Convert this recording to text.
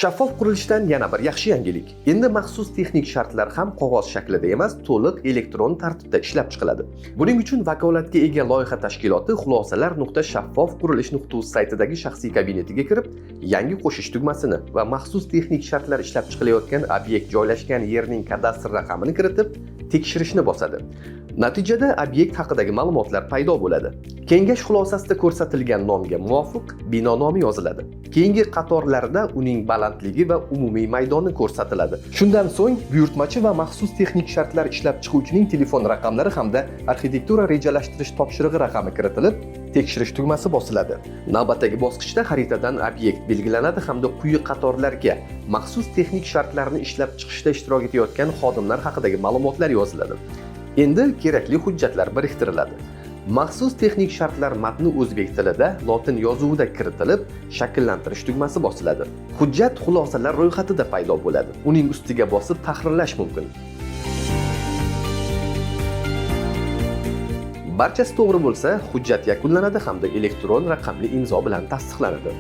Shaffof qurilishdan yana bir yaxshi yangilik. Endi maxsus texnik shartlar ham qog'oz shaklida emas, to'liq elektron tartibda ishlab chiqiladi. Buning uchun vakolatga ega loyiha tashkiloti xulosalar.shaffofqurilish.uz saytidagi shaxsiy kabinetiga kirib, yangi qo'shish tugmasini va maxsus texnik shartlar ishlab chiqilayotgan obyekt joylashgan yerning kadastr raqamini kiritib, tekshirishni bosadi. Natijada obyekt haqidagi ma'lumotlar paydo bo'ladi. Kengash xulosasida ko'rsatilgan nomga muvofiq bino nomi yoziladi. Keyingi qatorlarda uning balandligi va umumiy maydoni ko'rsatiladi. Shundan so'ng buyurtmachi va maxsus texnik shartlar ishlab chiquvchining telefon raqamlari hamda arxitektura rejalashtirish topshirig'i raqami kiritilib, tekshirish tugmasi bosiladi. Navbatdagi bosqichda xaritadan obyekt belgilanadi hamda quyi qatorlarga maxsus texnik shartlarni ishlab chiqishda ishtirok etayotgan xodimlar haqidagi ma'lumotlar yoziladi. Endi kerakli hujjatlar biriktiriladi. Maxsus texnik shartlar matni o'zbek tilida lotin yozuvida kiritilib, shakllantirish tugmasi bosiladi. Hujjat xulosalar ro'yxatida paydo bo'ladi. Uning ustiga bosib tahrirlash mumkin. Barchasi to'g'ri bo'lsa, hujjat yakunlanadi hamda elektron raqamli imzo bilan tasdiqlanadi.